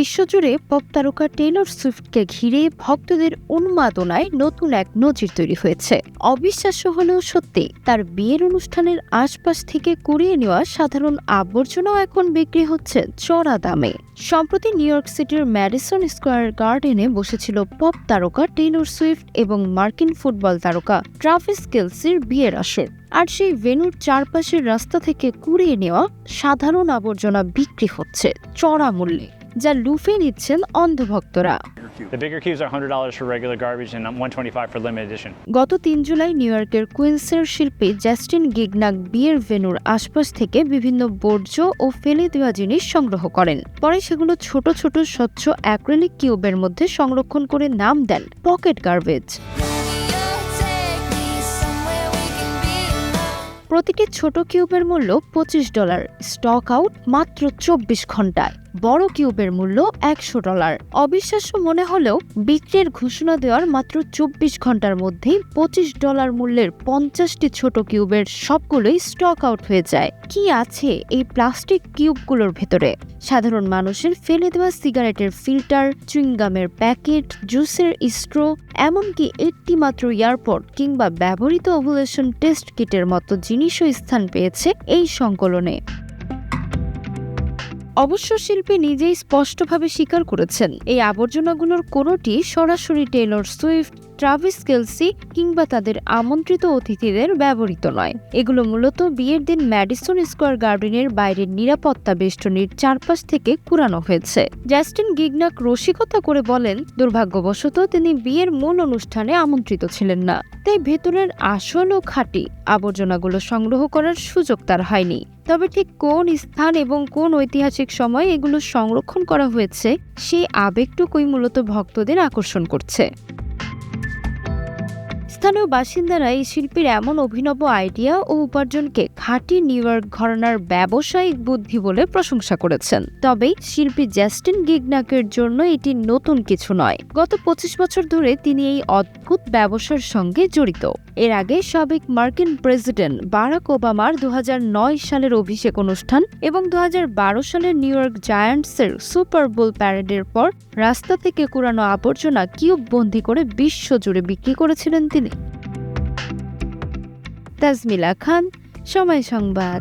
বিশ্বজুড়ে পপ তারকা টেইলর সুইফটকে ঘিরে ভক্তদের উন্মাদনায় নতুন এক নজির তৈরি হয়েছে। অবিশ্বাস্য হলেও সত্যি, তার বিয়ের অনুষ্ঠানের আশপাশ থেকে কুড়িয়ে নেওয়া সাধারণ আবর্জনাও এখন বিক্রি হচ্ছে চড়া দামে। সম্প্রতি নিউ ইয়র্ক সিটির ম্যাডিসন স্কোয়ার গার্ডেনে বসেছিল পপ তারকা টেইলর সুইফট এবং মার্কিন ফুটবল তারকা ট্রাভিস কেলসির বিয়ের আসর। আর সেই ভেন্যুর চারপাশের রাস্তা থেকে কুড়িয়ে নেওয়া সাধারণ আবর্জনা বিক্রি হচ্ছে চড়া মূল্যে, যা লুফে নিচ্ছেন অন্ধভক্তরা। The bigger cubes are $100 for regular garbage and $125 for limited edition. গত ৩ জুলাই নিউ ইয়র্কের কুইন্সের শিল্পী জাস্টিন গিগনাক বিয়ের ভেন্যুর আশপাশ থেকে বিভিন্ন বর্জ্য ও ফেলে দেওয়া জিনিস সংগ্রহ করেন। পরে সেগুলো ছোট ছোট স্বচ্ছ অ্যাক্রিলিক কিউবের মধ্যে সংরক্ষণ করে নাম দেন পকেট গার্বেজ। প্রতিটি ছোট কিউবের মূল্য $25, স্টক আউট মাত্র 24 ঘন্টায়। বড় কিউবের মূল্য $100। অবিশ্বাস্য মনে হলেও বিক্রির ঘোষণা দেওয়ার মাত্র 24 ঘন্টার মধ্যেই $25 মূল্যের 50টি ছোট কিউবের সবগুলোই স্টক আউট হয়ে যায়। কি আছে এই প্লাস্টিক কিউবগুলোর ভেতরে? সাধারণ মানুষের ফেলে দেওয়া সিগারেটের ফিল্টার, চুইংগামের প্যাকেট, জুসের স্ট্রো, এমনকি একটি মাত্র এয়ারপড কিংবা ব্যবহৃত ওভুলেশন টেস্ট কিটের মতো জিনিসও স্থান পেয়েছে এই সংকলনে। অবশ্য শিল্পী নিজেই স্পষ্টভাবে স্বীকার করেছেন, এই আবর্জনাগুলোর কোনোটি সরাসরি টেইলর সুইফট, ট্রাভিস কেলসি কিংবা তাদের আমন্ত্রিত অতিথিদের ব্যবহৃত নয়। এগুলো মূলত বিয়ের দিন ম্যাডিসন স্কোয়ার গার্ডেনের বাইরের নিরাপত্তা বেষ্টনীর চারপাশ থেকে কুড়ানো হয়েছে। জাস্টিন গিগনাক রসিকতা করে বলেন, দুর্ভাগ্যবশত তিনি বিয়ের মূল অনুষ্ঠানে আমন্ত্রিত ছিলেন না, তাই ভেতরের আসল ও খাঁটি আবর্জনাগুলো সংগ্রহ করার সুযোগ তার হয়নি। তবে ঠিক কোন স্থান এবং কোন ঐতিহাসিক সময় এগুলো সংরক্ষণ করা হয়েছে, সেই আবেগটুকুই মূলত ভক্তদের আকর্ষণ করছে। স্থানীয় বাসিন্দারা এই শিল্পীর এমন অভিনব আইডিয়া ও উপার্জনকে খাঁটি নিউ ইয়র্ক ঘরানার ব্যবসায়িক বুদ্ধি বলে প্রশংসা করেছেন। তবে শিল্পী জাস্টিন গিগনাকের জন্য এটি নতুন কিছু নয়। গত 25 বছর ধরে তিনি এই অদ্ভুত ব্যবসার সঙ্গে জড়িত। এর আগে সাবেক মার্কিন প্রেসিডেন্ট বারাক ওবামার 2009 সালের অভিষেক অনুষ্ঠান এবং 2012 সালের নিউ ইয়র্ক জায়ান্টসের সুপার বোল প্যারেডের পর রাস্তা থেকে কুড়ানো আবর্জনা কিউব বন্দি করে বিশ্বজুড়ে বিক্রি করেছিলেন তিনি। তাজমিলা খান, সময় সংবাদ।